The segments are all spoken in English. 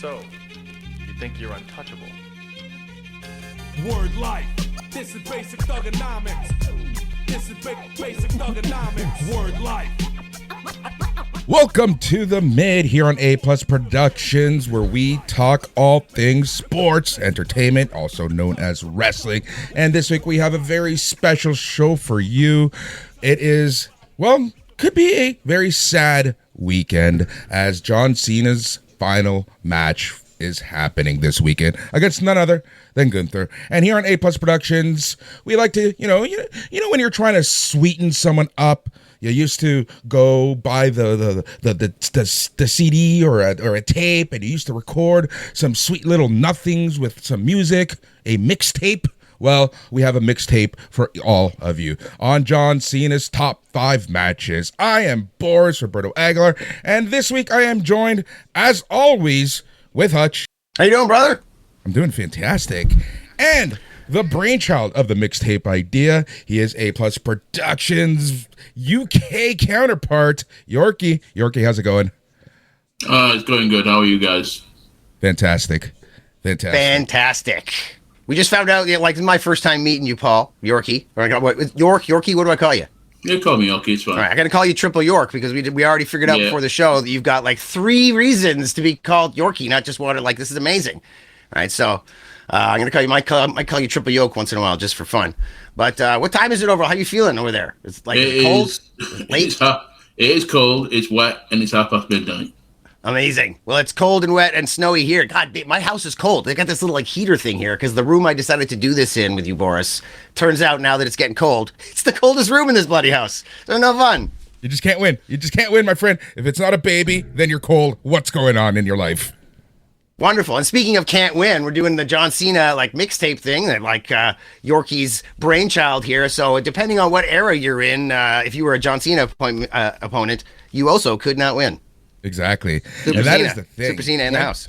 So, you think you're untouchable? Word life. This is basic thugonomics. This is basic thugonomics. Word life. Welcome to The Mid here on A Plus Productions, where we talk all things sports, entertainment, also known as wrestling. And this week we have a very special show for you. It is, well, could be a very sad weekend as John Cena's final match is happening this weekend against none other than Gunther. And here on A Plus Productions, we like to, you know when you're trying to sweeten someone up, you used to go buy the CD or a tape, and you used to record some sweet little nothings with some music, a mixtape. Well, we have a mixtape for all of you on John Cena's top 5 matches. I am Boris Aguilar, and this week I am joined, as always, with Hutch. How you doing, brother? I'm doing fantastic. And the brainchild of the mixtape idea, he is A Plus Productions UK counterpart, Yorkie. Yorkie, how's it going? It's going good. How are you guys? Fantastic. We just found out, like, this is my first time meeting you, Paul. Yorkie. Yorkie, what do I call you? Yeah, call me Yorkie, it's fine. All right, I got to call you Triple York because we already figured out before the show that you've got like 3 reasons to be called Yorkie, not just one. Like, this is amazing. All right, so I'm gonna call you. Might call you Triple York once in a while just for fun. But what time is it over? How you feeling over there? It's like cold, late. It is cold. It's wet, and it's midnight. Amazing. Well, it's cold and wet and snowy here. God, my house is cold. They got this little like heater thing here because the room I decided to do this in with you, Boris, turns out now that it's getting cold, it's the coldest room in this bloody house. So no fun. You just can't win. You just can't win, my friend. If it's not a baby, then you're cold. What's going on in your life? Wonderful. And speaking of can't win, we're doing the John Cena like mixtape thing, that like Yorkie's brainchild here. So depending on what era you're in, if you were a John Cena opponent, you also could not win. Exactly. Super and that Cena. is the thing. Super Cena in the house.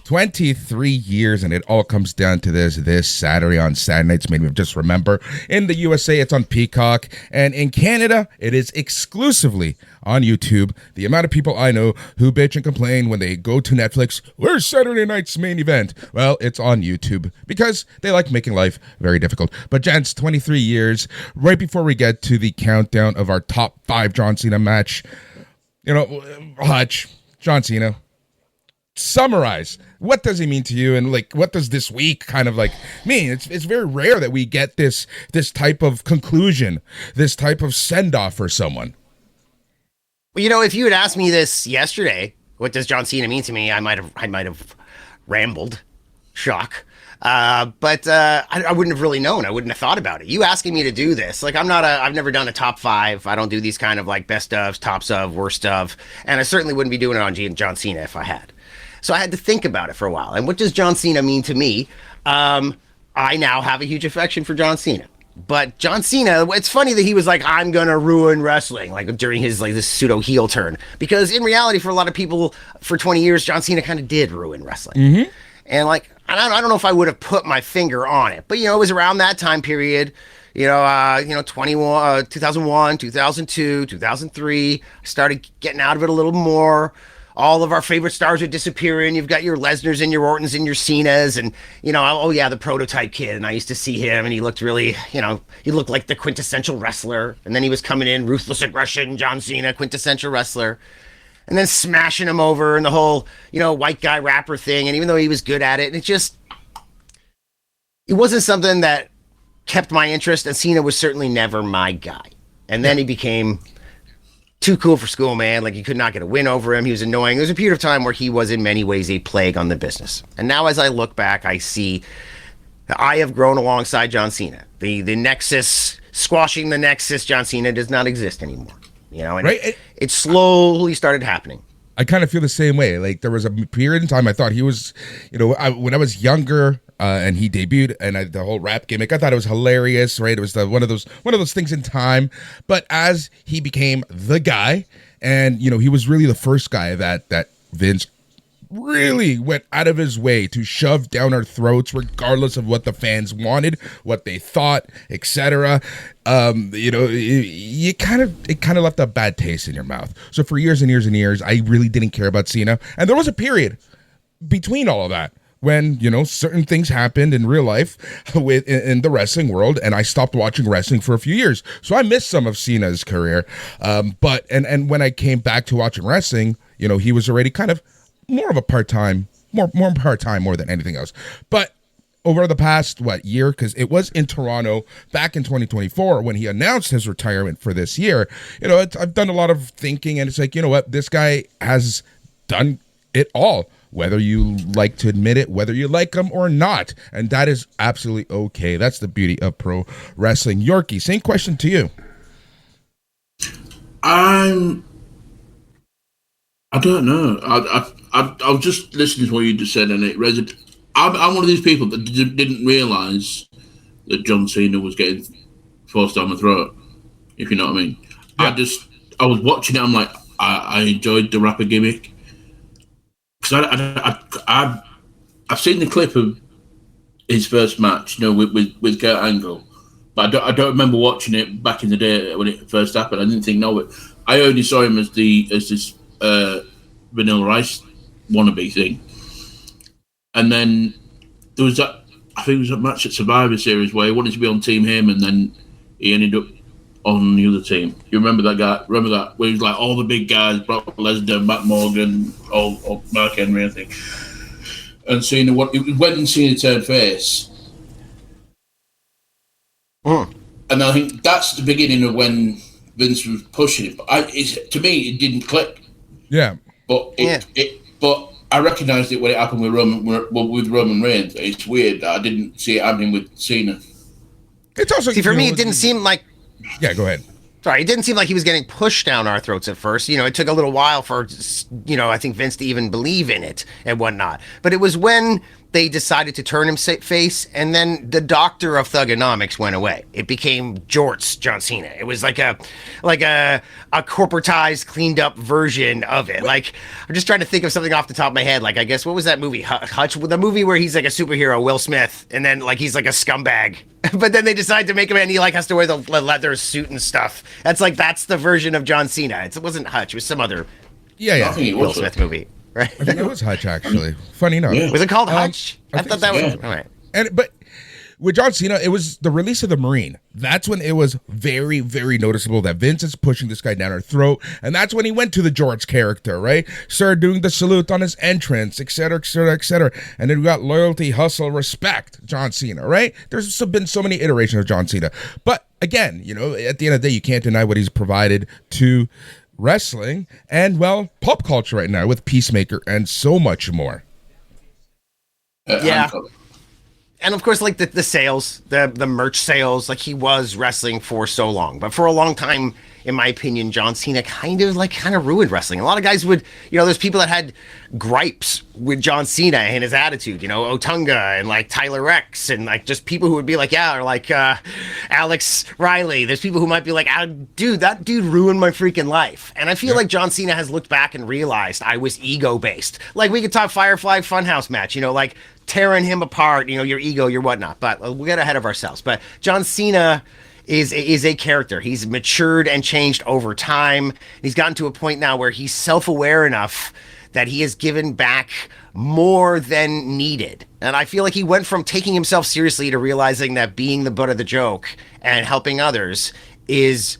23 years, and it all comes down to this Saturday on Saturday nights. Made me just remember. In the USA, it's on Peacock, and in Canada, it is exclusively on YouTube. The amount of people I know who bitch and complain when they go to Netflix, where's Saturday night's main event? Well, it's on YouTube because they like making life very difficult. But gents, 23 years, right before we get to the countdown of our top 5 John Cena match, Hutch, John Cena, summarize. What does he mean to you? And like, what does this week kind of like mean? It's very rare that we get this type of conclusion, this type of send-off for someone. Well, if you had asked me this yesterday, what does John Cena mean to me? I might have rambled. Shock. But I wouldn't have really known. I wouldn't have thought about it. You asking me to do this, like, I've never done a top 5. I don't do these kind of like best of, tops of, worst of, and I certainly wouldn't be doing it on John Cena if I had. So I had to think about it for a while. And what does John Cena mean to me? I now have a huge affection for John Cena. But John Cena, it's funny that he was like, I'm going to ruin wrestling, like during his like this pseudo heel turn. Because in reality, for a lot of people, for 20 years, John Cena kind of did ruin wrestling. Mm-hmm. And like, I don't know if I would have put my finger on it, but it was around that time period, 2001, 2002, 2003. I started getting out of it a little more. All of our favorite stars are disappearing. You've got your Lesnars and your Ortons and your Cenas, and the prototype kid. And I used to see him, and he looked really, he looked like the quintessential wrestler. And then he was coming in, ruthless aggression, John Cena, quintessential wrestler. And then smashing him over and the whole, white guy rapper thing. And even though he was good at it, it wasn't something that kept my interest. And Cena was certainly never my guy. And then he became too cool for school, man. Like, you could not get a win over him. He was annoying. There was a period of time where he was in many ways a plague on the business. And now as I look back, I see I have grown alongside John Cena. The Nexus, squashing the Nexus, John Cena does not exist anymore. And right? it slowly started happening. I kind of feel the same way. Like, there was a period in time I thought he was, when I was younger and he debuted, and the whole rap gimmick, I thought it was hilarious, right? It was one of those things in time. But as he became the guy, and he was really the first guy that Vince really went out of his way to shove down our throats, regardless of what the fans wanted, what they thought, etc. It kind of left a bad taste in your mouth. So for years and years and years, I really didn't care about Cena. And there was a period between all of that, when certain things happened in real life in the wrestling world, and I stopped watching wrestling for a few years, so I missed some of Cena's career. But when I came back to watching wrestling, he was already kind of more of a part-time, more part-time more than anything else. But over the past year, because it was in Toronto back in 2024 when he announced his retirement for this year, I've done a lot of thinking, and it's like, this guy has done it all, whether you like to admit it, whether you like him or not, and that is absolutely okay. That's the beauty of pro wrestling. Yorkie, same question to you. I don't know. I was just listening to what you just said, and it resonated. I'm one of these people that didn't realise that John Cena was getting forced down my throat, if you know what I mean. Yeah. I was watching it, I'm like, I enjoyed the rapper gimmick. Because I've seen the clip of his first match, with Kurt Angle, but I don't remember watching it back in the day when it first happened. I didn't think it. I only saw him as this Vanilla Ice wannabe thing, and then there was that. I think it was a match at Survivor Series where he wanted to be on Team Him, and then he ended up on the other team. You remember that guy? Remember that? Where he was like all the big guys, Brock Lesnar, Matt Morgan, all Mark Henry, I think. And Cena, when Cena turned face. And I think that's the beginning of when Vince was pushing it. But to me, it didn't click. Yeah. But but I recognised it when it happened with Roman Reigns. It's weird that I didn't see it happening with Cena. It's also for me, it didn't seem like. Yeah, go ahead. Sorry, it didn't seem like he was getting pushed down our throats at first. It took a little while for, I think Vince to even believe in it and whatnot. But it was when they decided to turn him face, and then the doctor of Thugonomics went away. It became Jorts John Cena. It was like a corporatized, cleaned up version of it. Like, I'm just trying to think of something off the top of my head. Like, I guess, what was that movie? Hutch, the movie where he's like a superhero, Will Smith, and then he's like a scumbag. But then they decide to make him, and he has to wear the leather suit and stuff. That's the version of John Cena. It wasn't Hutch. It was some other Will Smith movie. Right? I think it was Hutch, actually. Funny enough. Yeah. Was it called Hutch? I thought that was... All right. But with John Cena, it was the release of the Marine. That's when it was very, very noticeable that Vince is pushing this guy down our throat. And that's when he went to the George character, right? Started doing the salute on his entrance, et cetera, et cetera, et cetera. And then we got loyalty, hustle, respect, John Cena, right? There's been so many iterations of John Cena. But again, at the end of the day, you can't deny what he's provided to wrestling and pop culture right now with Peacemaker and so much more. Yeah. And of course, the sales, the merch sales, he was wrestling for so long. But for a long time, in my opinion, John Cena kind of ruined wrestling. A lot of guys would, there's people that had gripes with John Cena and his attitude, Otunga and Tyler Rex and just people who would be or Alex Riley. There's people who might be dude, that dude ruined my freaking life. And I feel like John Cena has looked back and realized I was ego-based. We could talk Firefly Funhouse match, tearing him apart, your ego, your whatnot. But we'll get ahead of ourselves. But John Cena is a character. He's matured and changed over time. He's gotten to a point now where he's self-aware enough that he has given back more than needed. And I feel like he went from taking himself seriously to realizing that being the butt of the joke and helping others it's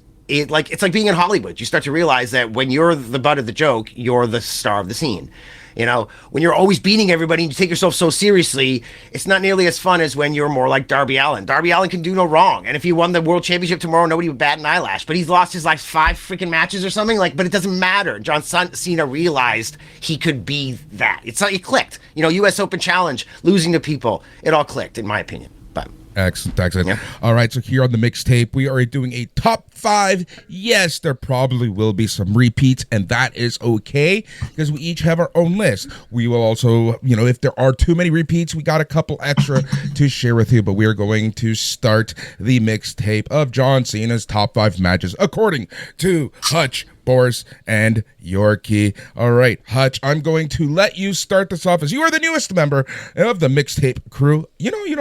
like being in Hollywood. You start to realize that when you're the butt of the joke, you're the star of the scene. When you're always beating everybody and you take yourself so seriously, it's not nearly as fun as when you're more like Darby Allin. Darby Allin can do no wrong. And if he won the world championship tomorrow, nobody would bat an eyelash. But he's lost his 5 freaking matches or something. But it doesn't matter. John Cena realized he could be that. It clicked. US Open Challenge, losing to people. It all clicked, in my opinion. But Excellent. Yeah. All right, so here on the mixtape, we are doing a top 5. Yes, there probably will be some repeats, and that is okay, because we each have our own list. We will also, if there are too many repeats, we got a couple extra to share with you, but we are going to start the mixtape of John Cena's top 5 matches, according to Hutch, Boris, and Yorkie. All right, Hutch, I'm going to let you start this off as you are the newest member of the mixtape crew.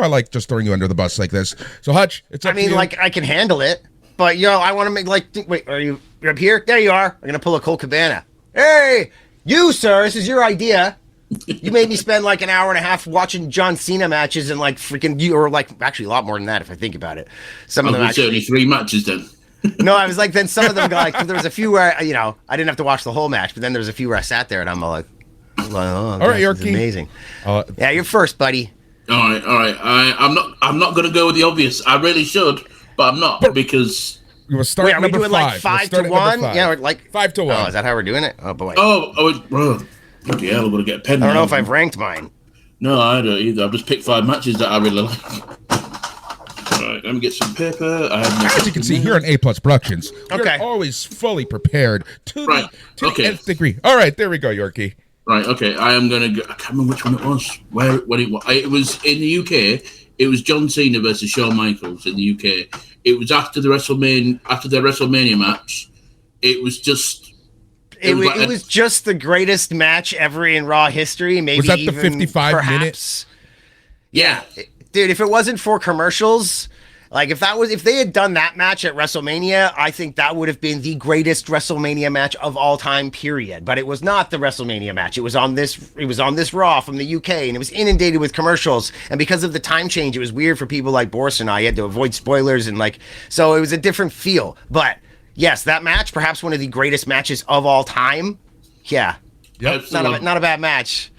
I like just throwing you under the bus like this. So, Hutch, it's up to you. I can handle it, but, I want to make, wait, you're up here? There you are. I'm going to pull a Colt Cabana. Hey, you, sir, this is your idea. You made me spend like an hour and a half watching John Cena matches and like freaking, or like actually a lot more than that if I think about it. Some of them actually. Only 3 matches then. No, I was like, then some of them got like, there was a few where, I didn't have to watch the whole match, but then there was a few where I sat there and I'm like, oh, all right, Yorkie. amazing. Yeah, you're first, buddy. All right. I'm not going to go with the obvious. I really should, but I'm not because. We will start. Wait, are we doing like 5-1? Yeah, or like 5-1. Oh, is that how we're doing it? Oh boy. Bro. Bloody hell, I'm going to get a pen. I don't know if I've ranked mine. No, I don't either. I've just picked 5 matches that I really like. All right, let me get some paper. As you can see here on A Plus Productions, we're always fully prepared to the nth degree. All right, there we go, Yorkie. Right, okay. I am gonna go. I can't remember which one it was. When it was. It was in the UK. It was John Cena versus Shawn Michaels in the UK. It was after the WrestleMania match. It was just. It was just the greatest match ever in Raw history. Maybe was that the even 55 minutes? Yeah, dude. If it wasn't for commercials, like if they had done that match at WrestleMania, I think that would have been the greatest WrestleMania match of all time. Period. But it was not the WrestleMania match. It was on this Raw from the UK, and it was inundated with commercials. And because of the time change, it was weird for people like Boris and I. You had to avoid spoilers and so it was a different feel. But yes, that match, perhaps one of the greatest matches of all time. Yeah. Yep. Not a bad match.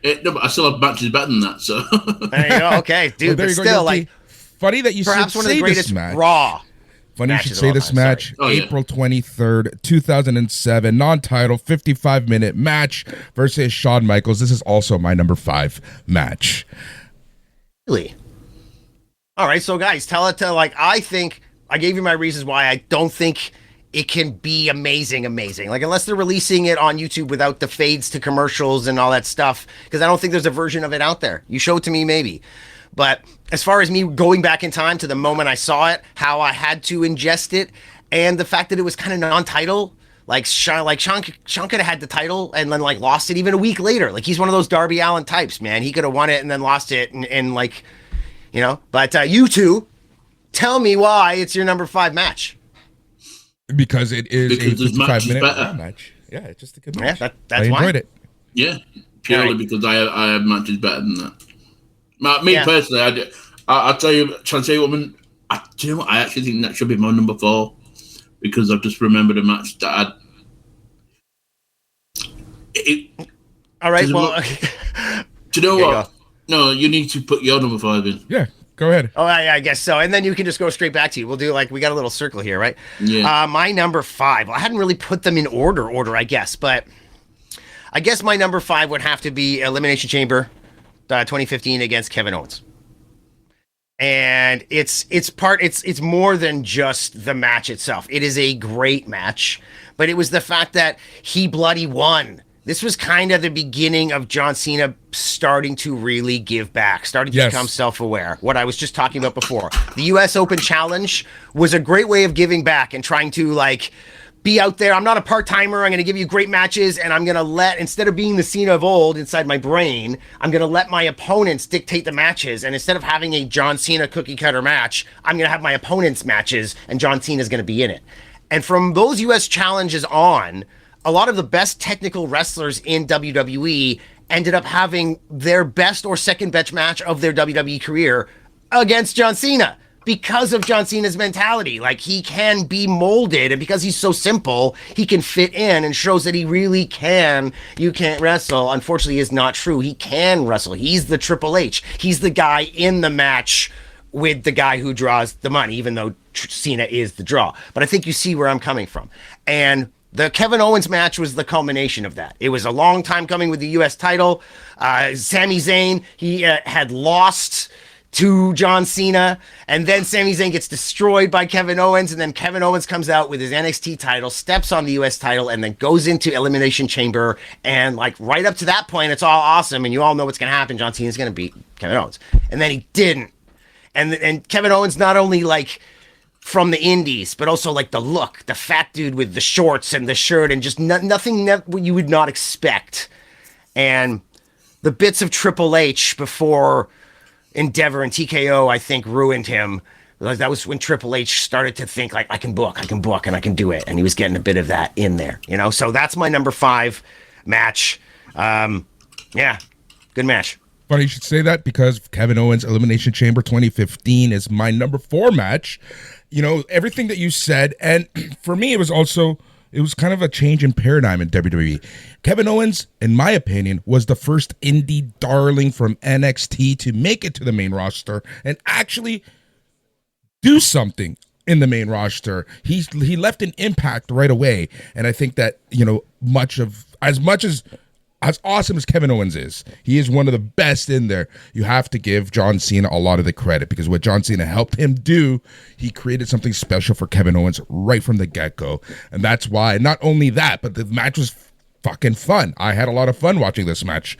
No, but I still have matches better than that, so. There you go. Okay, dude, well, but still, like, funny that you perhaps should one of the say greatest this match. Raw. Funny you should say this match. April 23rd, 2007, non-title, 55-minute match versus Shawn Michaels. This is also my number 5 match. Really? All right, so guys, tell it to I think I gave you my reasons why I don't think it can be amazing. Like, unless they're releasing it on YouTube without the fades to commercials and all that stuff, because I don't think there's a version of it out there. You show it to me, maybe. But as far as me going back in time to the moment I saw it, how I had to ingest it, and the fact that it was kind of non-title, Sean could have had the title and then lost it even a week later. Like, he's one of those Darby Allin types, man. He could have won it and then lost it, and But you two, tell me why it's your number 5 match. Because it is a 55-minute match. Yeah, it's just a good match. Yeah, that's I enjoyed it. Yeah, purely because I have matches better than that. Personally, I'll tell you, do you know what? I actually think that should be my number 4 because I've just remembered a match that all right, well. Do you know what? No, you need to put your number 5 in. Yeah. Go ahead. Oh, yeah, I guess so. And then you can just go straight back to you. We'll do we got a little circle here, right? Yeah. My number 5. I hadn't really put them in order, I guess. But I guess my number 5 would have to be Elimination Chamber 2015 against Kevin Owens. And it's more than just the match itself. It is a great match. But it was the fact that he bloody won. This was kind of the beginning of John Cena starting to really give back, starting to become self-aware. What I was just talking about before. The U.S. Open Challenge was a great way of giving back and trying to, be out there. I'm not a part-timer. I'm going to give you great matches, and I'm going to instead of being the Cena of old inside my brain, I'm going to let my opponents dictate the matches. And instead of having a John Cena cookie-cutter match, I'm going to have my opponents' matches, and John Cena's going to be in it. And from those U.S. challenges on, a lot of the best technical wrestlers in WWE ended up having their best or second best match of their WWE career against John Cena because of John Cena's mentality. He can be molded, and because he's so simple, he can fit in and shows that he really can. You can't wrestle, unfortunately, is not true. He can wrestle. He's the Triple H. He's the guy in the match with the guy who draws the money, even though Cena is the draw. But I think you see where I'm coming from. And the Kevin Owens match was the culmination of that. It was a long time coming with the U.S. title. Sami Zayn, he had lost to John Cena, and then Sami Zayn gets destroyed by Kevin Owens, and then Kevin Owens comes out with his NXT title, steps on the U.S. title, and then goes into Elimination Chamber, and right up to that point, it's all awesome, and you all know what's going to happen. John Cena's going to beat Kevin Owens. And then he didn't. And Kevin Owens not only from the indies, but also the look, the fat dude with the shorts and the shirt and just nothing that you would not expect. And the bits of Triple H before Endeavor and TKO, I think, ruined him. That was when Triple H started to think I can book, and I can do it. And he was getting a bit of that in there, So that's my number 5 match. Yeah, good match. Funny you should say that because Kevin Owens Elimination Chamber 2015 is my number 4 match. You know, everything that you said, and for me, it was kind of a change in paradigm in WWE. Kevin Owens, in my opinion, was the first indie darling from NXT to make it to the main roster and actually do something in the main roster. He left an impact right away, and I think that, you know, as awesome as Kevin Owens is, he is one of the best in there. You have to give John Cena a lot of the credit because what John Cena helped him do, he created something special for Kevin Owens right from the get-go. And that's why, not only that, but the match was fucking fun. I had a lot of fun watching this match.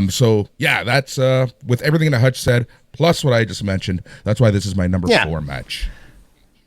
So, yeah, that's with everything that Hutch said, plus what I just mentioned, that's why this is my number 4 match.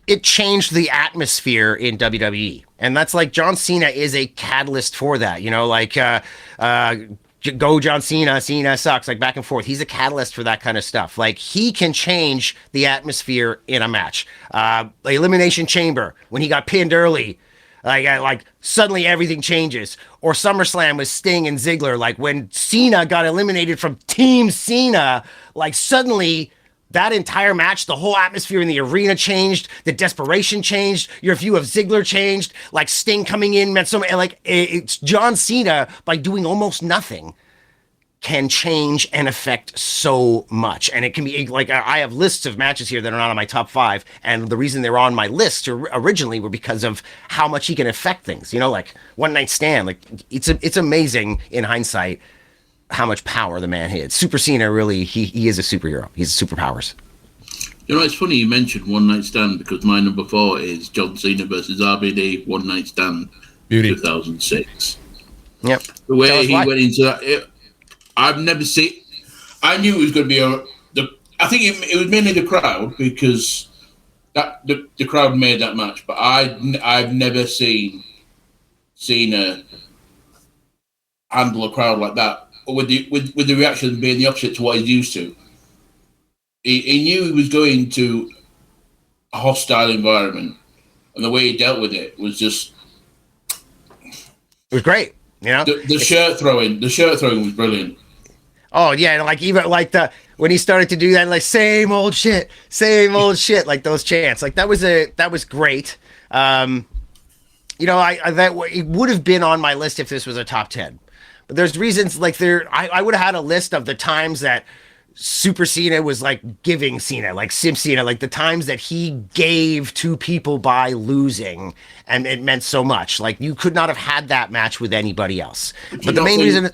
It changed the atmosphere in WWE. And that's like John Cena is a catalyst for that, you know, like go John Cena, Cena sucks, like back and forth. He's a catalyst for that kind of stuff. Like he can change the atmosphere in a match. The Elimination Chamber, when he got pinned early, like suddenly everything changes. Or SummerSlam with Sting and Ziggler, like when Cena got eliminated from Team Cena, like suddenly that entire match, the whole atmosphere in the arena changed, the desperation changed, your view of Ziggler changed, like Sting coming in meant so, like it's John Cena by doing almost nothing can change and affect so much. And it can be like, I have lists of matches here that are not on my top 5. And the reason they're on my list originally were because of how much he can affect things, you know, like One Night Stand. Like it's amazing in hindsight how much power the man had. Super Cena really, he is a superhero. He's superpowers. You know, it's funny you mentioned One Night Stand because my number 4 is John Cena versus RVD One Night Stand 2006. Yep. The way he went into that, I've never seen. I knew it was going to be I think it was mainly the crowd because the crowd made that match, but I've never seen Cena handle a crowd like that. With the reaction being the opposite to what he's used to. He knew he was going to a hostile environment, and the way he dealt with it was just. It was great, you know. The shirt throwing was brilliant. Oh yeah, like even like when he started to do that, like same old shit, like those chants, like that was great. You know, it would have been on my list if this was a top 10. But there's reasons like I would have had a list of the times that Super Cena was like giving Cena, like Simp Cena, like the times that he gave to people by losing, and it meant so much. Like you could not have had that match with anybody else. But the main reason.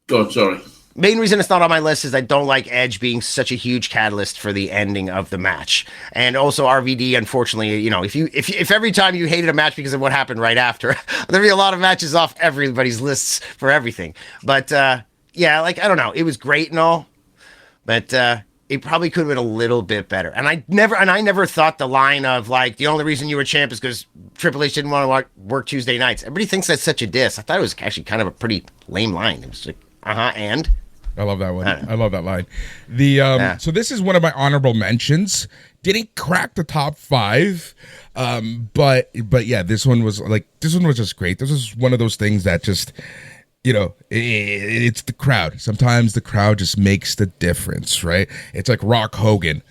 Go on, sorry. Main reason it's not on my list is I don't like Edge being such a huge catalyst for the ending of the match. And also RVD, unfortunately, you know, if every time you hated a match because of what happened right after, there'd be a lot of matches off everybody's lists for everything. But yeah, like I don't know, it was great and all, but it probably could have been a little bit better. And I never thought the line of like the only reason you were champ is because Triple H didn't want to work Tuesday nights. Everybody thinks that's such a diss. I thought it was actually kind of a pretty lame line. It was like, and. I love that one. I love that line. So this is one of my honorable mentions. Didn't crack the top 5, but yeah, this one was just great. This is one of those things that just, you know, it's the crowd. Sometimes the crowd just makes the difference, right? It's like Rock Hogan.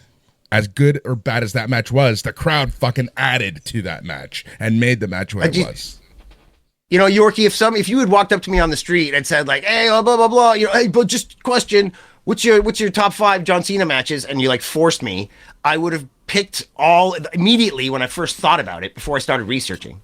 As good or bad as that match was, the crowd fucking added to that match and made the match what it was. You know, Yorkie, if you had walked up to me on the street and said like, hey, blah, blah, blah, you know, hey, but just question, what's your top 5 John Cena matches? And you like forced me, I would have picked all immediately when I first thought about it before I started researching.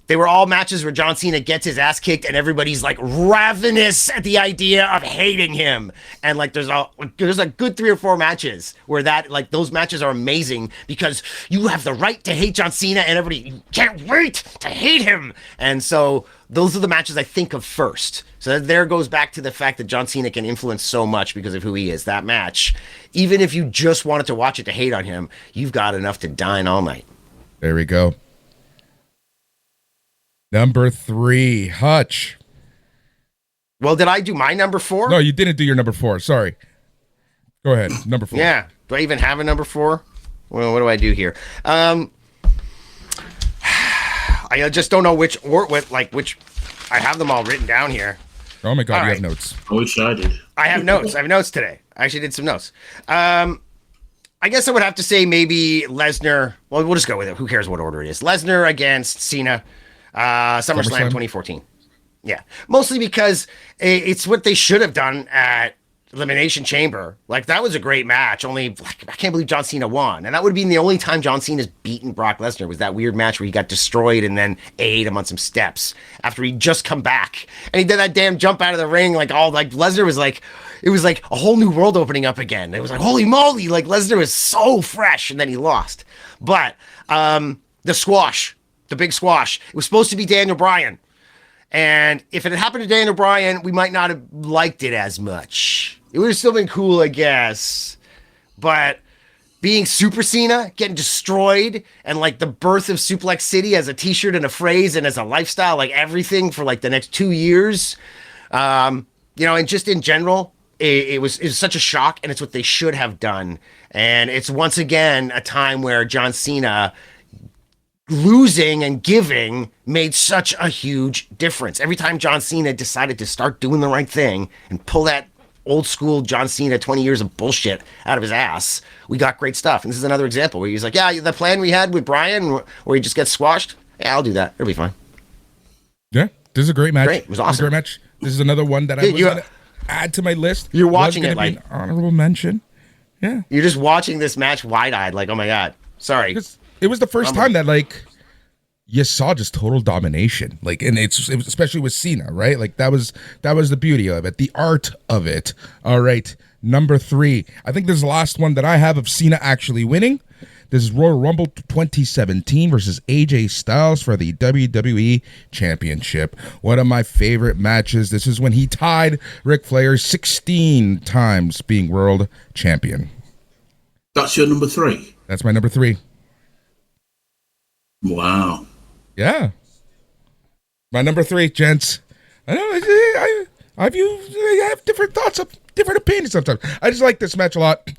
They were all matches where John Cena gets his ass kicked and everybody's like ravenous at the idea of hating him. And like there's a good 3 or 4 matches where that like those matches are amazing because you have the right to hate John Cena and everybody can't wait to hate him. And so those are the matches I think of first. So there goes back to the fact that John Cena can influence so much because of who he is. That match, even if you just wanted to watch it to hate on him, you've got enough to dine all night. There we go. Number 3, Hutch. Well, did I do my number 4? No, you didn't do your number 4. Sorry. Go ahead. Number 4. Yeah. Do I even have a number 4? Well, what do I do here? I just don't know which. I have them all written down here. Oh my God, All you right. have notes. I wish I did. I have notes. I have notes today. I actually did some notes. I guess I would have to say maybe Lesnar. Well, we'll just go with it. Who cares what order it is? Lesnar against Cena, SummerSlam SummerSlam? 2014. Yeah, mostly because it's what they should have done at Elimination Chamber. Like, that was a great match. Only, like, I can't believe John Cena won. And that would have been the only time John Cena's beaten Brock Lesnar, was that weird match where he got destroyed and then ate him on some steps after he'd just come back. And he did that damn jump out of the ring. Like, Lesnar was like, it was like a whole new world opening up again. It was like, holy moly, like, Lesnar was so fresh, and then he lost. But the squash, the big squash, it was supposed to be Daniel Bryan. And if it had happened to Daniel Bryan, we might not have liked it as much. It would have still been cool, I guess. But being Super Cena, getting destroyed, and like the birth of Suplex City as a t-shirt and a phrase and as a lifestyle, like everything for like the next 2 years, and just in general, it was such a shock, and it's what they should have done. And it's once again a time where John Cena losing and giving made such a huge difference. Every time John Cena decided to start doing the right thing and pull that old school John Cena 20 years of bullshit out of his ass, we got great stuff. And this is another example where he's like, yeah, the plan we had with Bryan where he just gets squashed, yeah, I'll do that. It'll be fine. Yeah, this is a great match. Great. It was awesome. This is a great match. This is another one that I was going to add to my list. You're watching it it like an honorable mention. Yeah. You're just watching this match wide-eyed like, oh my God. Sorry. It was the first time that, like, you saw just total domination, like, and it was especially with Cena, right? Like, that was the beauty of it, the art of it. All right, number 3. I think this is the last one that I have of Cena actually winning. This is Royal Rumble 2017 versus AJ Styles for the WWE Championship. One of my favorite matches. This is when he tied Ric Flair 16 times being world champion. That's your number 3? That's my number 3. Wow. Yeah. My number 3, gents. I know I have different thoughts, different opinions sometimes. I just like this match a lot.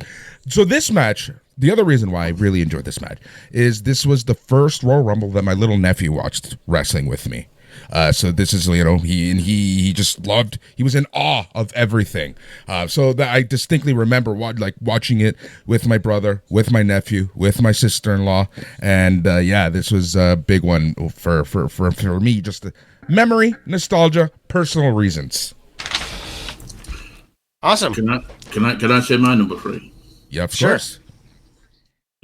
So this match, the other reason why I really enjoyed this match is this was the first Royal Rumble that my little nephew watched wrestling with me. So this is, he just loved, he was in awe of everything. So that I distinctly remember watching it with my brother, with my nephew, with my sister-in-law. And this was a big one for me, just memory, nostalgia, personal reasons. Awesome. Can I say my number 3? Yeah, of Sure. course.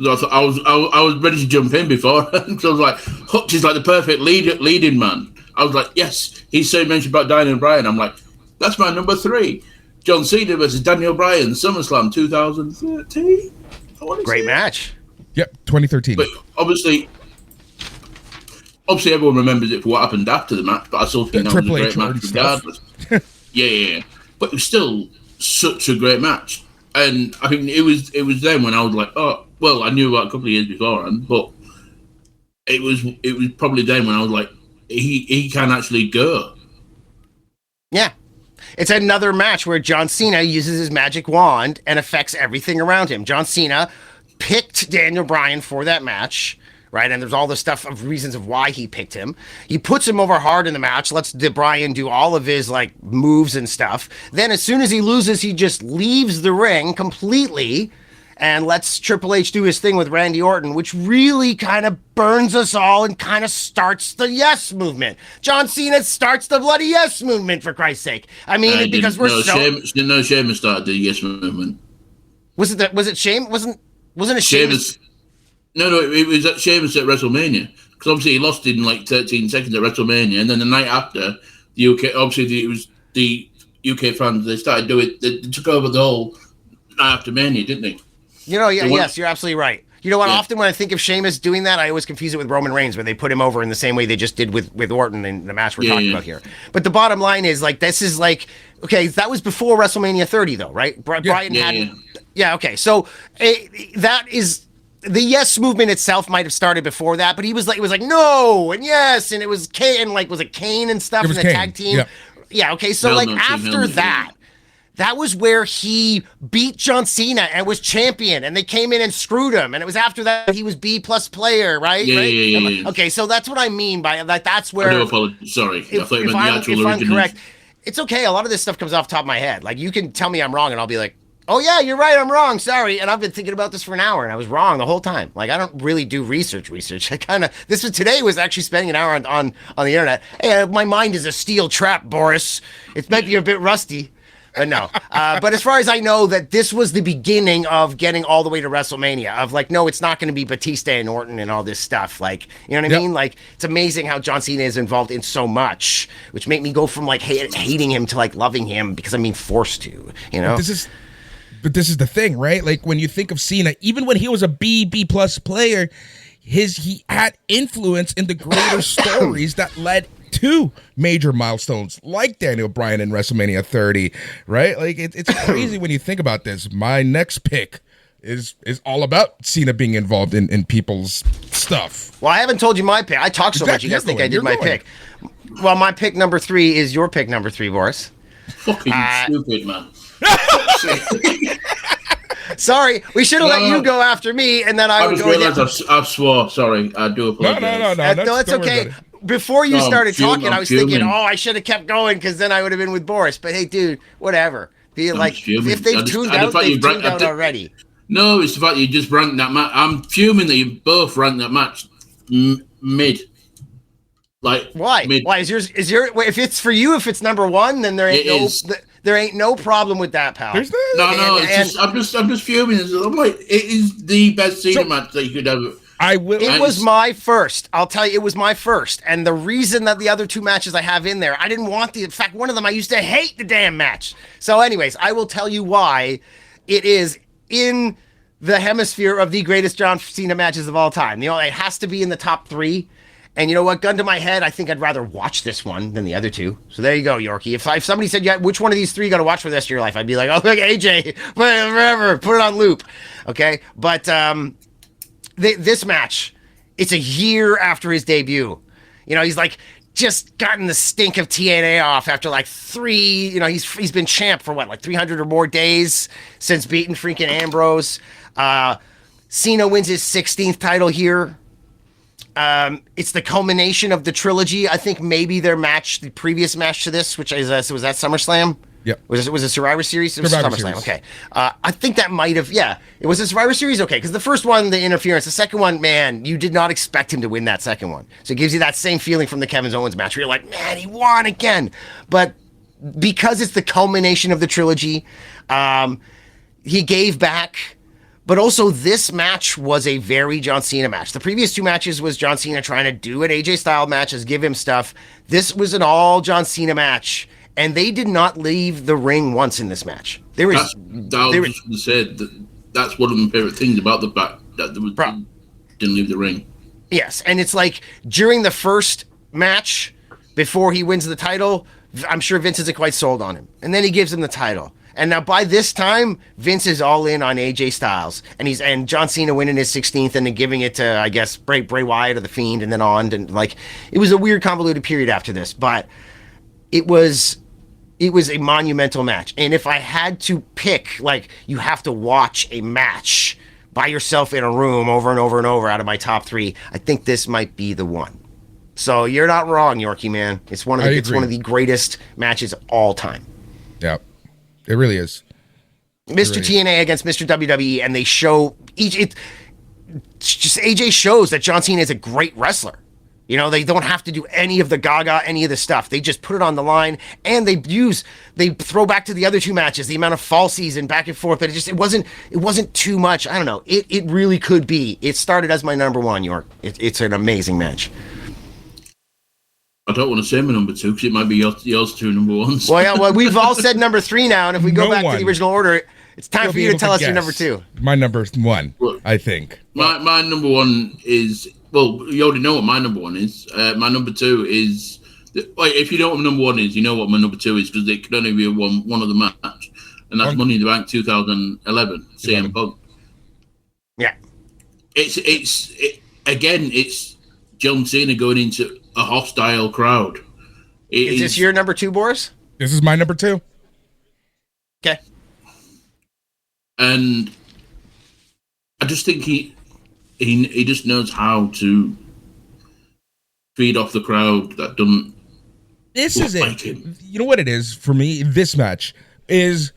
I was ready to jump in before, so I was like, Hutch is like the perfect leading man. I was like, yes, he's so mentioned about Daniel Bryan. I'm like, that's my number 3. John Cena versus Daniel Bryan, SummerSlam 2013. Great match. Yep, 2013. But obviously everyone remembers it for what happened after the match, but I still think that was a great match regardless. yeah. But it was still such a great match. And I think it was then when I was like, oh, well, I knew about a couple of years beforehand, but it was probably then when I was like, he can actually go. Yeah. It's another match where John Cena uses his magic wand and affects everything around him. John Cena picked Daniel Bryan for that match, right? And there's all the stuff of reasons of why he picked him. He puts him over hard in the match, lets Bryan do all of his like moves and stuff. Then as soon as he loses, he just leaves the ring completely and lets Triple H do his thing with Randy Orton, which really kind of burns us all and kind of starts the yes movement. John Cena starts the bloody yes movement, for Christ's sake. I mean, because we're Sheamus started the yes movement. Was it Sheamus? Wasn't it Sheamus? No, it was at Sheamus at WrestleMania. Because obviously he lost in like 13 seconds at WrestleMania, and then the night after, the UK, obviously it was the UK fans, they started doing it, they took over the whole night after Mania, didn't they? Yes, you're absolutely right. You know what? Yeah. Often when I think of Sheamus doing that, I always confuse it with Roman Reigns, where they put him over in the same way they just did with Orton in the match we're talking about here. But the bottom line is, like, this is like, okay, that was before WrestleMania 30, though, right? Bryan hadn't. Yeah, okay. So that is. The yes movement itself might have started before that, but it was like no and yes, and it was Kane, and like was it Kane and stuff in the tag team? Yeah, okay. So after that, that was where he beat John Cena and was champion, and they came in and screwed him, and it was after that he was B+ player, right? Yeah. Okay, so that's what I mean by like that's where. I do apologize. Sorry, if I'm correct, it's okay. A lot of this stuff comes off the top of my head. Like, you can tell me I'm wrong, and I'll be like, oh yeah, you're right, I'm wrong. Sorry. And I've been thinking about this for an hour, and I was wrong the whole time. Like, I don't really do research. I today was actually spending an hour on the internet. Hey, my mind is a steel trap, Boris. It might be a bit rusty. But no. But as far as I know, that this was the beginning of getting all the way to WrestleMania. Of like, no, it's not going to be Batista and Orton and all this stuff. Like, you know what I mean? Like, it's amazing how John Cena is involved in so much, which made me go from like hating him to like loving him because I'm being forced to. You know. But this is the thing, right? Like, when you think of Cena, even when he was a B plus player, he had influence in the greater stories that led to major milestones like Daniel Bryan in WrestleMania 30, right? Like, it's crazy when you think about this. My next pick is all about Cena being involved in people's stuff. Well, I haven't told you my pick. I talk so much, you guys think I did my pick. Well, my pick number 3 is your pick number 3, Boris. Fucking stupid, man. Sorry, we should have let you go after me, and then I would just go again. realized I've swore. Sorry, I do apologize. No, That's okay. Before you started talking, I was thinking, I should have kept going because then I would have been with Boris. But hey, dude, whatever. If they've tuned out, they've tuned out already. No, it's the fact you just ranked that match. I'm fuming that you both ranked that match mid. Like, why? Mid. Why is yours? If it's for you, if it's number 1, then there ain't no problem with that, pal. I'm just fuming. I'm like, it is the best Cena match that you could ever. It was my first. I'll tell you, it was my first. And the reason that the other 2 matches I have in there, I didn't want in fact, one of them I used to hate the damn match. So anyways, I will tell you why it is in the hemisphere of the greatest John Cena matches of all time. It has to be in the top 3. And you know what? Gun to my head, I think I'd rather watch this one than the other 2. So there you go, Yorkie. If somebody said, yeah, which one of these 3 you got to watch for the rest of your life, I'd be like, oh, look, AJ, whatever, put it on loop. Okay? But this match, it's a year after his debut. He's like just gotten the stink of TNA off after like 3, he's been champ for what, like 300 or more days since beating freaking Ambrose. Cena wins his 16th title here. It's the culmination of the trilogy. I think maybe their match, the previous match to this, which is was that SummerSlam? Yeah. Was it Survivor Series? It was Survivor SummerSlam. Series. Okay. I think that might have. Yeah. It was a Survivor Series. Okay, because the first one, the interference. The second one, man, you did not expect him to win that second one. So it gives you that same feeling from the Kevin Owens match where you're like, man, he won again. But because it's the culmination of the trilogy, he gave back. But also, this match was a very John Cena match. The previous 2 matches was John Cena trying to do an AJ style match, as give him stuff. This was an all John Cena match, and they did not leave the ring once in this match. That's one of my favorite things about the fact that they didn't leave the ring. Yes, and it's like during the first match, before he wins the title, I'm sure Vince isn't quite sold on him, and then he gives him the title. And now by this time, Vince is all in on AJ Styles, and John Cena winning his 16th and then giving it to, I guess, Bray Wyatt or The Fiend, and then on, and like, it was a weird convoluted period after this, but it was a monumental match. And if I had to pick, like, you have to watch a match by yourself in a room over and over and over out of my top 3, I think this might be the one. So you're not wrong, Yorkie, man. It's one of the greatest matches of all time. Yeah. It really is. Mr. TNA against Mr. WWE, and they show AJ shows that John Cena is a great wrestler. They don't have to do any of the gaga, any of the stuff. They just put it on the line, and they throw back to the other 2 matches, the amount of falsies and back and forth, but it wasn't too much. I don't know. It really could be. It started as my number 1, York. It's an amazing match. I don't want to say my number 2 because it might be yours 2 number 1s. Well, yeah, we've all said number 3 now, and if we go back to the original order, it's time for you to tell us your number 2. My number 1, I think. My number 1 is, well, you already know what my number 1 is. My number 2 is, if you know what my number 1 is, you know what my number 2 is, because it could only be one of the match, and that's Money in the Bank 2011, CM Punk. Yeah. It's John Cena going into a hostile crowd. Is this your number 2, Boris? This is my number 2. Okay. And I just think he just knows how to feed off the crowd that doesn't This is like it. him. You know what it is for me? This is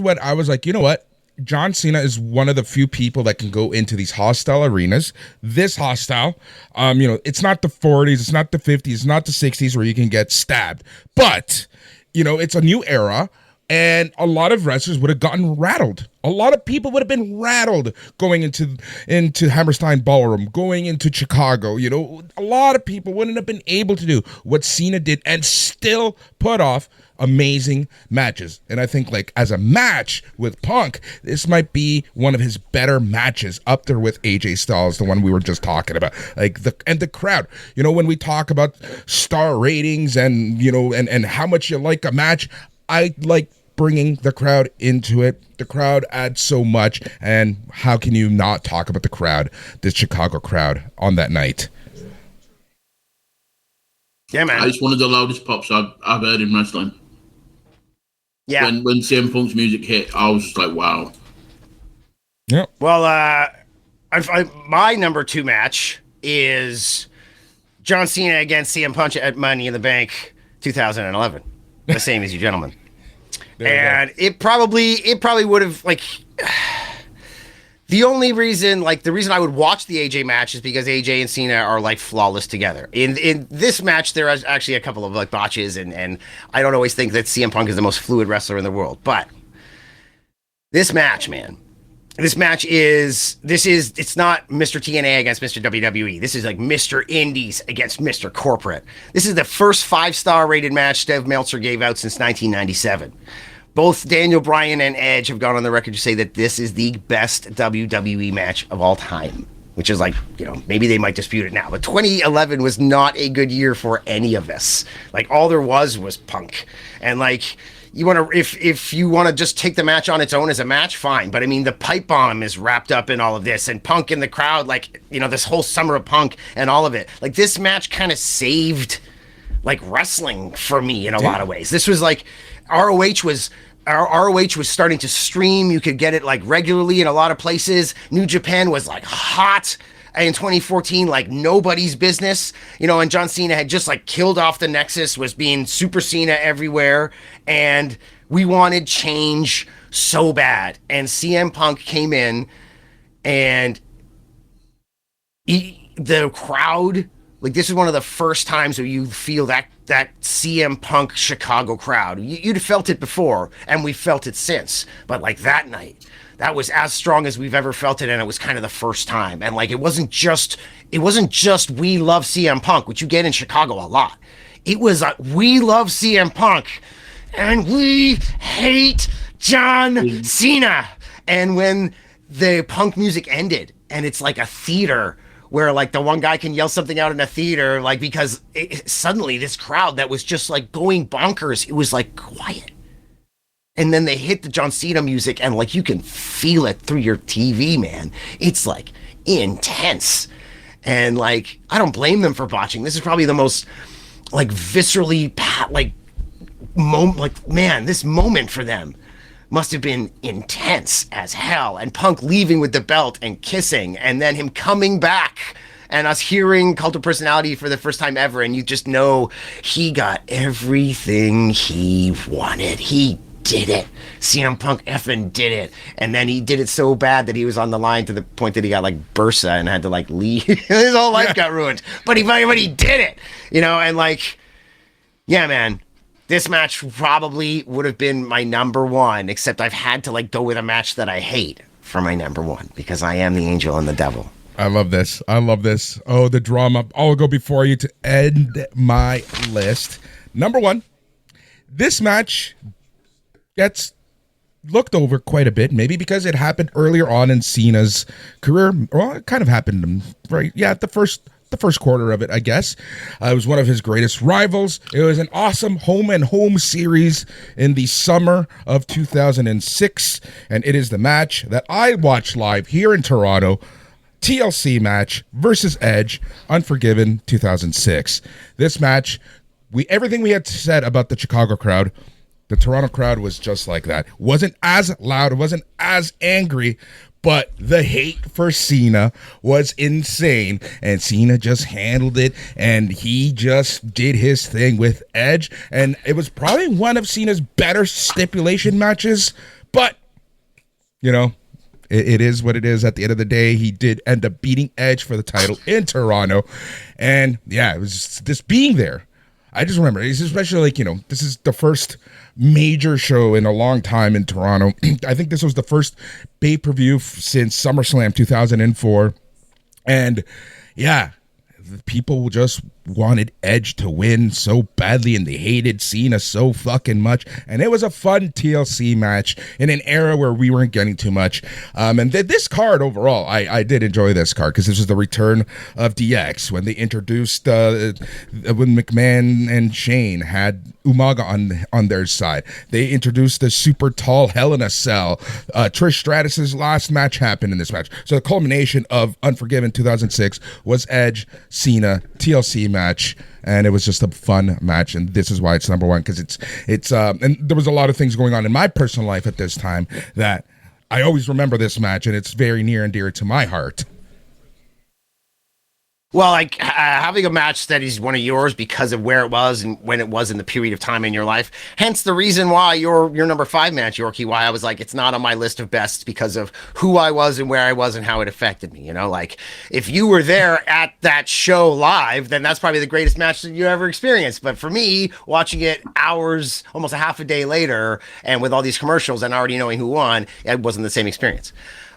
what I was like, you know what? John Cena is one of the few people that can go into these hostile arenas. This hostile, it's not the 40s, it's not the 50s, it's not the 60s where you can get stabbed. But, it's a new era, and a lot of wrestlers would have gotten rattled. A lot of people would have been rattled going into Hammerstein Ballroom, going into Chicago. A lot of people wouldn't have been able to do what Cena did and still put off amazing matches. And I think, like, as a match with Punk, this might be one of his better matches, up there with AJ Styles, the one we were just talking about. Like, the crowd, when we talk about star ratings and and how much you like a match, I like bringing the crowd into it. The crowd adds so much, and how can you not talk about the crowd, the Chicago crowd on that night? Yeah, man. It's one of the loudest pops I've heard in wrestling. Yeah. When CM Punk's music hit, I was just like, wow. Yeah. Well, my number 2 match is John Cena against CM Punk at Money in the Bank 2011. The same as you gentlemen. And it probably would have, like, the reason I would watch the AJ match is because AJ and Cena are, like, flawless together. In this match, there is actually a couple of, like, botches, and I don't always think that CM Punk is the most fluid wrestler in the world. But this match, man, it's not Mr. TNA against Mr. WWE. This is like Mr. Indies against Mr. Corporate. This is the first 5-star rated match Dave Meltzer gave out since 1997. Both Daniel Bryan and Edge have gone on the record to say that this is the best WWE match of all time, which is like, maybe they might dispute it now, but 2011 was not a good year for any of us. Like, all there was Punk. And, like, if you want to just take the match on its own as a match, fine. But I mean, the pipe bomb is wrapped up in all of this, and Punk in the crowd, like, this whole summer of Punk and all of it. Like, this match kind of saved, like, wrestling for me in a lot of ways. This was like ROH was starting to stream. You could get it, like, regularly in a lot of places. New Japan was, like, hot in 2014, like nobody's business, and John Cena had just, like, killed off the Nexus, was being Super Cena everywhere, and we wanted change so bad. And CM Punk came in, and the crowd, like, this is one of the first times where you feel that CM Punk Chicago crowd. You'd felt it before, and we felt it since, but, like, that night, that was as strong as we've ever felt it, and it was kind of the first time. And, like, it wasn't just we love CM Punk, which you get in Chicago a lot. It was we love CM Punk, and we hate John Cena. And when the Punk music ended, and it's like a theater where, like, the one guy can yell something out in a theater, like, because suddenly this crowd that was just, like, going bonkers, it was, like, quiet. And then they hit the John Cena music, and, like, you can feel it through your TV, man. It's, like, intense. And, like, I don't blame them for botching. This is probably the most, like, viscerally, man, this moment for them must have been intense as hell. And Punk leaving with the belt and kissing, and then him coming back, and us hearing Cult of Personality for the first time ever, and you just know he got everything he wanted. He did it. CM Punk effing did it. And then he did it so bad that he was on the line to the point that he got, like, bursa and had to, like, leave. His whole life got ruined. But he did it. And, like, yeah, man. This match probably would have been my number 1, except I've had to, like, go with a match that I hate for my number 1, because I am the angel and the devil. I love this. Oh, the drama. I'll go before you to end my list. Number 1, this match gets looked over quite a bit, maybe because it happened earlier on in Cena's career. Well, it kind of happened right, the first quarter of it, I guess. It was one of his greatest rivals. It was an awesome home series in the summer of 2006, and it is the match that I watched live here in Toronto. TLC match versus Edge, Unforgiven 2006. This match, everything we had said about the Chicago crowd, the Toronto crowd was just like that. Wasn't as loud, it wasn't as angry, but the hate for Cena was insane, and Cena just handled it, and he just did his thing with Edge, and it was probably one of Cena's better stipulation matches, but, you know, it is what it is. At the end of the day, he did end up beating Edge for the title in Toronto, and yeah, it was just being there. I just remember, it's especially like, you know, this is the first major show in a long time in Toronto. I think this was the first pay-per-view since SummerSlam 2004. And yeah, the people just wanted Edge to win so badly, and they hated Cena so fucking much. And it was a fun TLC match in an era where we weren't getting too much. And this card overall, I did enjoy this card because this was the return of DX when they introduced when McMahon and Shane had Umaga on their side. They introduced the super tall Hell in a Cell. Trish Stratus's last match happened in this match. So the culmination of Unforgiven 2006 was Edge, Cena, TLC match, and it was just a fun match, and this is why it's number one, because it's and there was a lot of things going on in my personal life at this time that I always remember this match, and it's very near and dear to my heart. Well, like having a match that is one of yours because of where it was and when it was in the period of time in your life. Hence the reason why your number 5 match, Yorkie, why I was like, it's not on my list of bests because of who I was and where I was and how it affected me. You know, like if you were there at that show live, then that's probably the greatest match that you ever experienced. But for me, watching it hours, almost a half a day later, and with all these commercials and already knowing who won, it wasn't the same experience.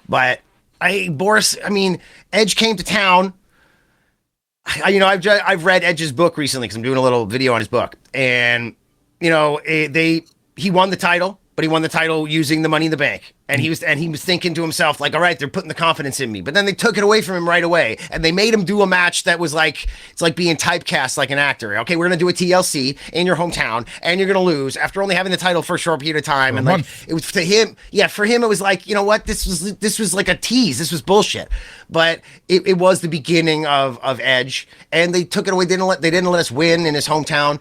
But Boris, I mean, Edge came to town. You know, I've read Edge's book recently because I'm doing a little video on his book, and you know, he won the title, but he won the title using the Money in the Bank, and he was thinking to himself like, all right, they're putting the confidence in me, but then they took it away from him right away, and they made him do a match that was like, it's like being typecast like an actor. Okay, we're gonna do a TLC in your hometown, and you're gonna lose after only having the title for a short period of time, and like it was to him, yeah, for him it was like, you know what, this was like a tease, this was bullshit, but it was the beginning of Edge, and they took it away. They didn't let us win in his hometown,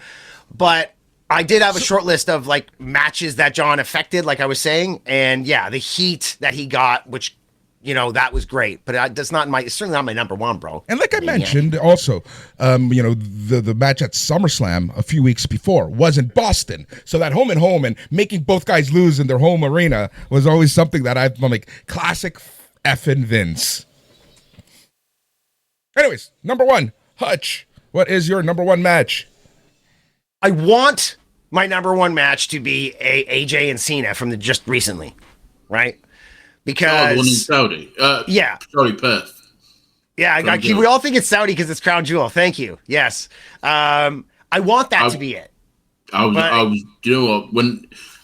but I did have a short list of like matches that John affected, like I was saying, and yeah, the heat that he got, which, you know, that was great, but it's certainly not my number 1, bro. And like I mentioned, also, you know, the match at SummerSlam a few weeks before was in Boston, so that home and home and making both guys lose in their home arena was always something that I'm like, classic effing Vince. Anyways, number 1, Hutch, what is your number 1 match? I want my number 1 match to be AJ and Cena from just recently, right? Because the one in Saudi. Yeah. Sorry, Perth. Yeah, we all think it's Saudi because it's Crown Jewel. Thank you. Yes. I want that to be it. I was, you know what,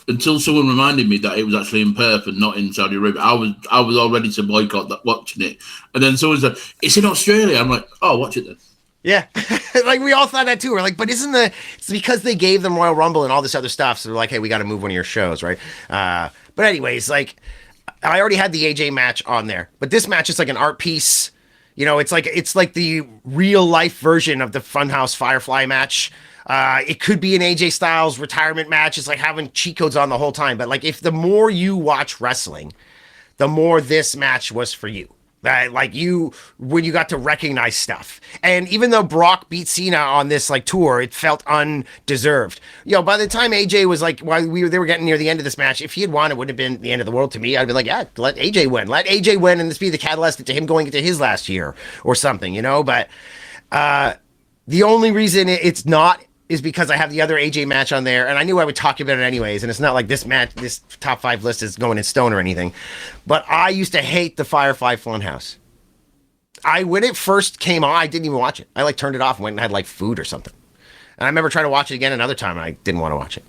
until someone reminded me that it was actually in Perth and not in Saudi Arabia, I was all ready to boycott that, watching it. And then someone said, it's in Australia. I'm like, oh, watch it then. Yeah. Like we all thought that too. We're like, but it's because they gave them Royal Rumble and all this other stuff. So they're like, hey, we got to move one of your shows, right? But anyways, like I already had the AJ match on there, but this match is like an art piece. You know, it's like the real life version of the Funhouse Firefly match. It could be an AJ Styles retirement match. It's like having cheat codes on the whole time. But like, if the more you watch wrestling, the more this match was for you. Like when you got to recognize stuff. And even though Brock beat Cena on this like tour, it felt undeserved. You know, by the time AJ was like, while they were getting near the end of this match, if he had won, it wouldn't have been the end of the world to me. I'd be like, yeah, let AJ win. Let AJ win, and this be the catalyst to him going into his last year or something, you know? But the only reason it's not is because I have the other AJ match on there, and I knew I would talk about it anyways, and it's not like this match, this top 5 list is going in stone or anything, but I used to hate the Firefly Funhouse. When it first came on, I didn't even watch it. I like turned it off and went and had like food or something. And I remember trying to watch it again another time, and I didn't want to watch it.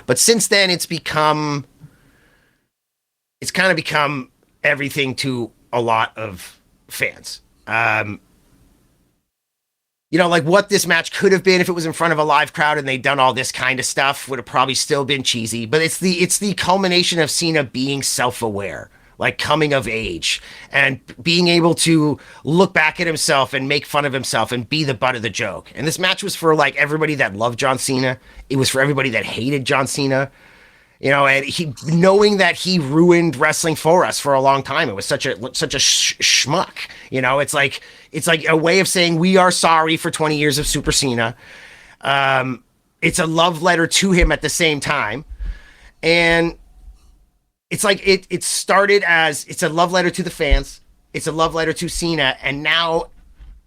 But since then, it's kind of become everything to a lot of fans. You know, like what this match could have been if it was in front of a live crowd and they'd done all this kind of stuff would have probably still been cheesy. But it's the culmination of Cena being self-aware, like coming of age and being able to look back at himself and make fun of himself and be the butt of the joke. And this match was for like everybody that loved John Cena. It was for everybody that hated John Cena. You know, and he knowing that he ruined wrestling for us for a long time. It was such a schmuck. You know, it's like a way of saying we are sorry for 20 years of Super Cena. It's a love letter to him at the same time, and it's like it started as it's a love letter to the fans. It's a love letter to Cena, and now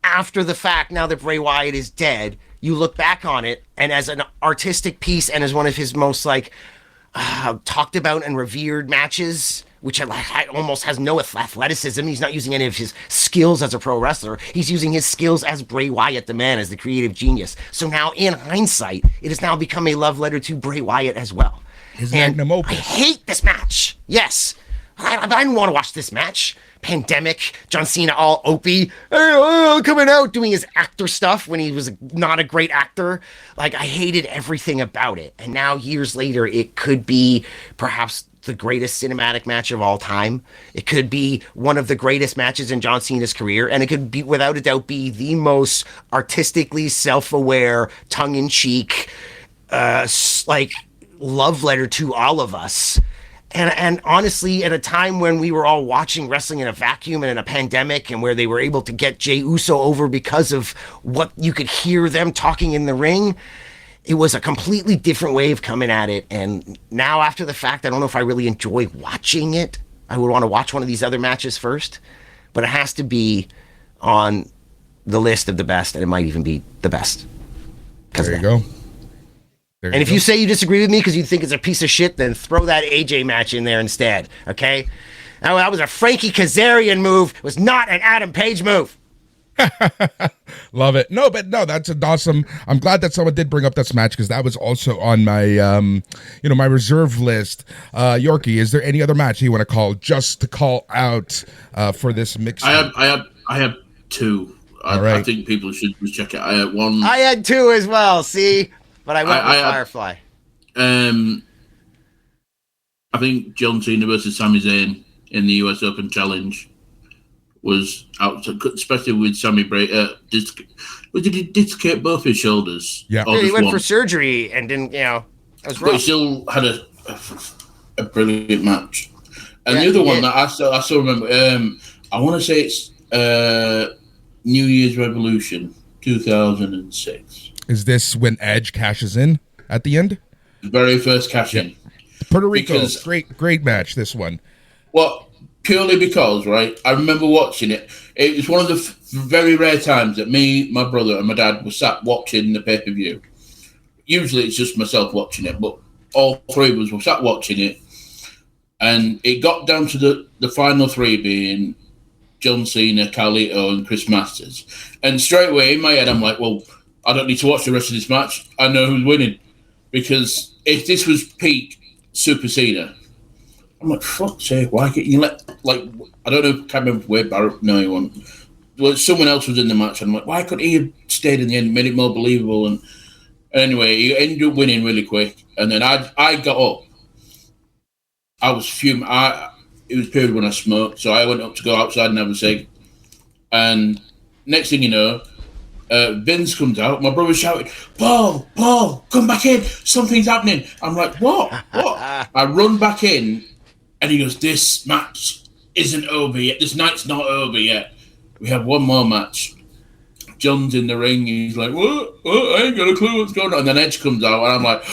after the fact, now that Bray Wyatt is dead, you look back on it and as an artistic piece and as one of his most like talked about and revered matches, which almost has no athleticism. He's not using any of his skills as a pro wrestler. He's using his skills as Bray Wyatt, the man, as the creative genius. So now, in hindsight, it has now become a love letter to Bray Wyatt as well. His magnum opus. I hate this match. Yes. I didn't want to watch this match. Pandemic, John Cena all opie, coming out doing his actor stuff when he was not a great actor. Like, I hated everything about it. And now, years later, it could be perhaps the greatest cinematic match of all time. It could be one of the greatest matches in John Cena's career. And it could be, without a doubt, be the most artistically self-aware, tongue-in-cheek, like, love letter to all of us. And honestly, at a time when we were all watching wrestling in a vacuum and in a pandemic, and where they were able to get Jey Uso over because of what you could hear them talking in the ring, it was a completely different way of coming at it. And now, after the fact, I don't know if I really enjoy watching it. I would want to watch one of these other matches first, but it has to be on the list of the best, and it might even be the best. There you go. And if you say you disagree with me because you think it's a piece of shit, then throw that AJ match in there instead, okay? Now, that was a Frankie Kazarian move. It was not an Adam Page move. Love it. No, that's an awesome. I'm glad that someone did bring up this match because that was also on my, my reserve list. Yorkie, is there any other match you want to call just to call out for this mix? I have two. All right. I think people should check it. I had one. I had two as well. See. But I went with Firefly. I think John Cena versus Sami Zayn in the US Open Challenge was out, especially with Sami Bray. Did he dislocate both his shoulders? Yeah. He went for surgery and didn't, that was rough. But he still had a brilliant match. And the other one that I still remember, I want to say it's New Year's Revolution 2006. Is this when Edge cashes in at the end? The very first cash in. Puerto Rico, great match, this one. Well, purely because, right, I remember watching it. It was one of the very rare times that me, my brother, and my dad were sat watching the pay-per-view. Usually it's just myself watching it, but all three of us were sat watching it. And it got down to the final three being John Cena, Carlito, and Chris Masters. And straight away in my head, I'm like, well, I don't need to watch the rest of this match. I know who's winning. Because if this was peak Super Cena, I'm like, fuck's sake, why can't you let, like, I don't know, can't remember where Barrett, no, he wasn't. Well, someone else was in the match, and I'm like, why couldn't he have stayed in the end, made it more believable? And anyway, he ended up winning really quick. And then I got up. I was fuming. It was a period when I smoked, so I went up to go outside and have a cig. And next thing you know, Vince comes out. My brother shouted, Paul, come back in. Something's happening. I'm like, what? I run back in, and he goes, this match isn't over yet. This night's not over yet. We have one more match. John's in the ring. He's like, what? I ain't got a clue what's going on. And then Edge comes out, and I'm like,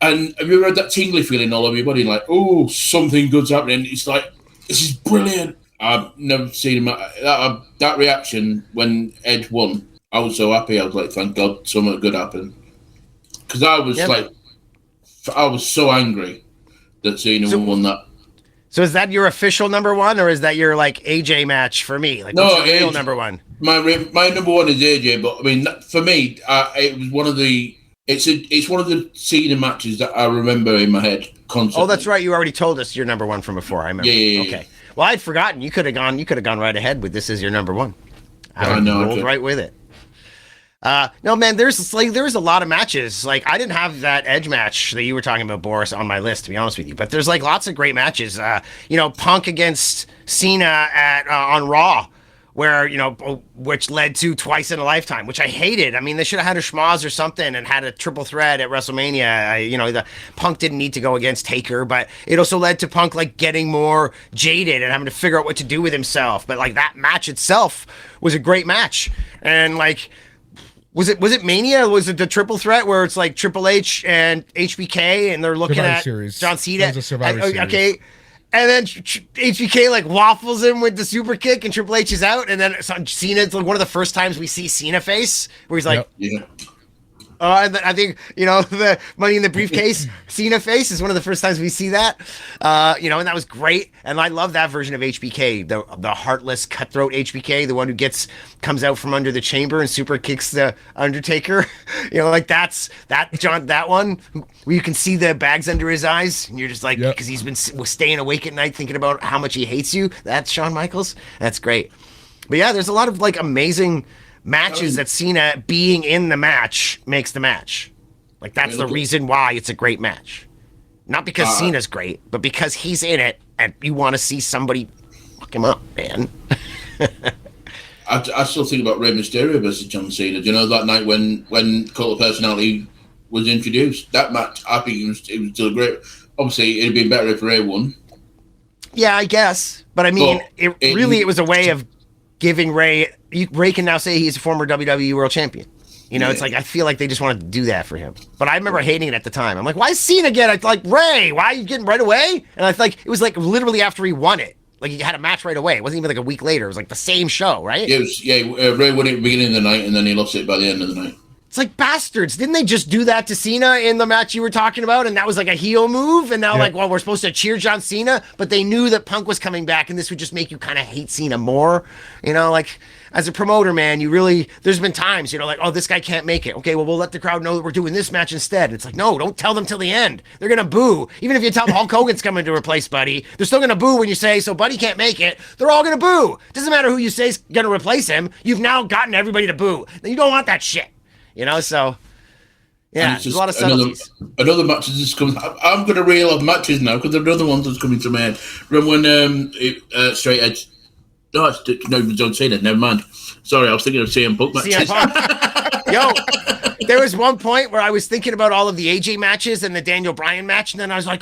and have you ever had that tingly feeling all over your body? Like, oh, something good's happening. It's like, this is brilliant. I've never seen him. That reaction when Edge won, I was so happy. I was like, thank God something good happened. Because I was I was so angry that Cena won that. So is that your official number one, or is that your like AJ match for me? Like, what's your real number one? My number one is AJ, but I mean, for me, it was one of the. It's one of the Cena matches that I remember in my head constantly. Oh, that's right. You already told us your number one from before. I remember. Yeah. Okay. Well, I'd forgotten. You could have gone right ahead with this as your number one. I rolled right with it. No, man, there's a lot of matches. Like, I didn't have that Edge match that you were talking about, Boris, on my list, to be honest with you. But there's like lots of great matches. Punk against Cena on Raw where, which led to Twice in a Lifetime, which I hated. I mean, they should have had a schmoz or something and had a triple threat at WrestleMania. The Punk didn't need to go against Taker, but it also led to Punk like getting more jaded and having to figure out what to do with himself. But like that match itself was a great match. And like, was it Mania? Was it the triple threat where it's like Triple H and HBK and they're looking Survivor at Series. John Cena? That was a Survivor Series. Okay. And then HBK like waffles him with the super kick and Triple H is out. And then Cena's like one of the first times we see Cena face where he's like, Yeah. and then I think, the Money in the Briefcase Cena face is one of the first times we see that, and that was great. And I love that version of HBK, the heartless cutthroat HBK, the one who comes out from under the chamber and super kicks the Undertaker. that one where you can see the bags under his eyes and you're just like, because he's been staying awake at night thinking about how much he hates you. That's Shawn Michaels. That's great. But yeah, there's a lot of like amazing matches that Cena being in the match makes the match. Like that's the reason why it's a great match. Not because Cena's great, but because he's in it and you want to see somebody fuck him up, man. I still think about Rey Mysterio versus John Cena. Do you know that night when Cult of Personality was introduced? That match, I think it was still great. Obviously, it'd been better if Rey won. Yeah, I guess. But I mean, it was a way of giving Rey can now say he's a former WWE World Champion. It's like I feel like they just wanted to do that for him. But I remember hating it at the time. I'm like, why is Cena get it? Like, Rey, why are you getting right away? And I like it was like literally after he won it. Like he had a match right away. It wasn't even like a week later. It was like the same show, right? Rey won it at the beginning of the night and then he lost it by the end of the night. It's like bastards. Didn't they just do that to Cena in the match you were talking about? And that was like a heel move. And now we're supposed to cheer John Cena, but they knew that Punk was coming back and this would just make you kind of hate Cena more. As a promoter, man, there's been times, this guy can't make it. Okay, well, we'll let the crowd know that we're doing this match instead. It's like, no, don't tell them till the end. They're going to boo. Even if you tell them Hulk Hogan's coming to replace Buddy, they're still going to boo when you say, so Buddy can't make it. They're all going to boo. Doesn't matter who you say is going to replace him. You've now gotten everybody to boo. You don't want that shit. So, yeah, there's a lot of subtleties. Another match is just coming. I'm going to reel off matches now because there are other ones that's coming to my head. Remember when Straight Edge... No, it's not even John Cena. Never mind. Sorry, I was thinking of CM Punk matches. CM Punk. Yo, there was one point where I was thinking about all of the AJ matches and the Daniel Bryan match, and then I was like,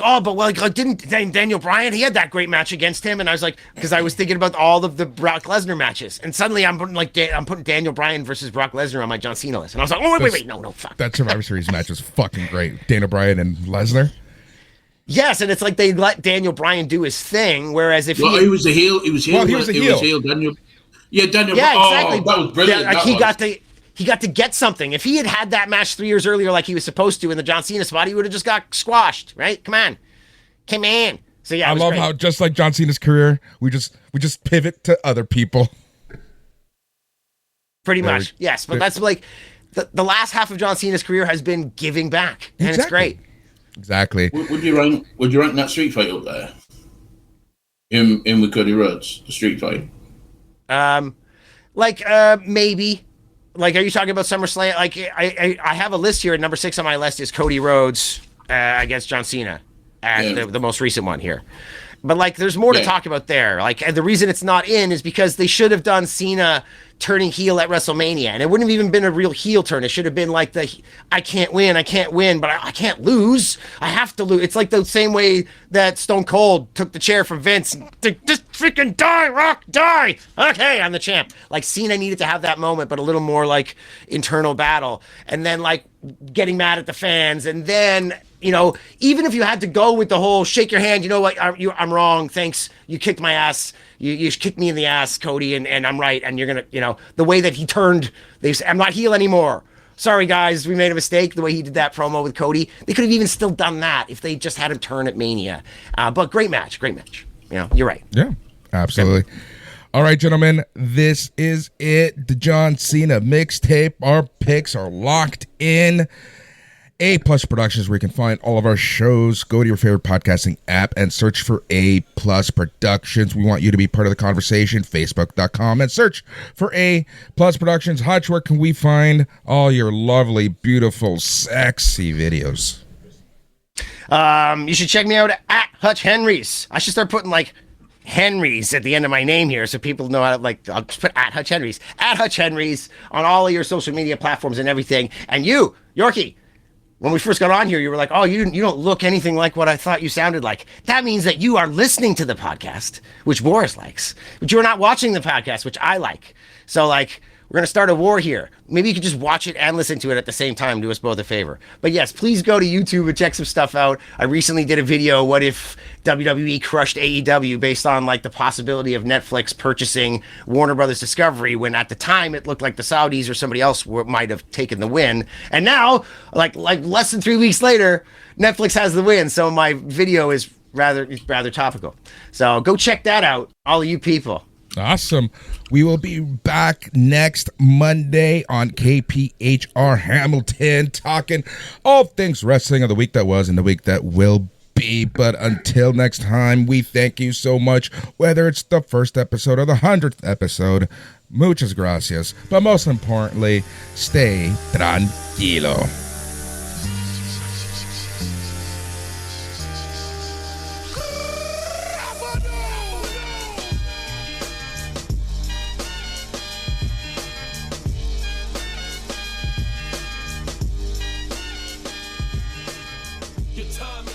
didn't Daniel Bryan? He had that great match against him, and I was like, because I was thinking about all of the Brock Lesnar matches, and suddenly I'm putting Daniel Bryan versus Brock Lesnar on my John Cena list, and I was like, wait, no, fuck. That Survivor Series match was fucking great. Daniel Bryan and Lesnar. Yes, and it's like they let Daniel Bryan do his thing, whereas if he was a heel, he was heel. He was a heel. Daniel. Yeah, exactly. That was brilliant. He got to get something. If he had that match 3 years earlier, like he was supposed to in the John Cena spot, he would have just got squashed. Right? Come on. So yeah, I love how just like John Cena's career, we just pivot to other people. Pretty much, yes. But that's like the last half of John Cena's career has been giving back, and it's great. Exactly. Would you rank that street fight up there? In with Cody Rhodes, the street fight. Maybe. Like, are you talking about SummerSlam? Like, I have a list here. Number 6 on my list is Cody Rhodes against John Cena, the most recent one here. But like, there's more to talk about there. Like, and the reason it's not in is because they should have done Cena turning heel at WrestleMania, and it wouldn't have even been a real heel turn. It should have been like I can't win, but I can't lose. I have to lose. It's like the same way that Stone Cold took the chair from Vince. Just freaking die, Rock, die. Okay, I'm the champ. Like, Cena needed to have that moment, but a little more like internal battle, and then like getting mad at the fans, and then even if you had to go with the whole shake your hand, I'm wrong. Thanks. You kicked my ass. You kicked me in the ass, Cody, and I'm right. And you're going to, the way that he turned, they said, I'm not heel anymore. Sorry, guys, we made a mistake. The way he did that promo with Cody, they could have even still done that if they just had him turn at Mania. But great match. You're right. Yeah, absolutely. Yeah. All right, gentlemen, this is it. The John Cena mixtape. Our picks are locked in. A Plus Productions, where you can find all of our shows. Go to your favorite podcasting app and search for A Plus Productions. We want you to be part of the conversation. Facebook.com and search for A Plus Productions. Hutch, where can we find all your lovely, beautiful, sexy videos? You should check me out at Hutch Henry's. I should start putting like Henry's at the end of my name here, so people know how to, like, I'll just put at Hutch Henry's. At Hutch Henry's on all of your social media platforms and everything. And you, Yorkie, when we first got on here, you were like, oh, you don't look anything like what I thought you sounded like. That means that you are listening to the podcast, which Boris likes, but you're not watching the podcast, which I like. So, like, we're going to start a war here. Maybe you could just watch it and listen to it at the same time. Do us both a favor. But yes, please go to YouTube and check some stuff out. I recently did a video, what if WWE crushed AEW, based on, like, the possibility of Netflix purchasing Warner Brothers Discovery, when at the time it looked like the Saudis or somebody else might have taken the win. And now, like less than 3 weeks later, Netflix has the win. So my video is rather topical. So go check that out, all of you people. Awesome. We will be back next Monday on KPHR Hamilton, talking all things wrestling of the week that was and the week that will be. But until next time, we thank you so much, whether it's the first episode or the 100th episode. Muchas gracias. But most importantly, stay tranquilo. Your time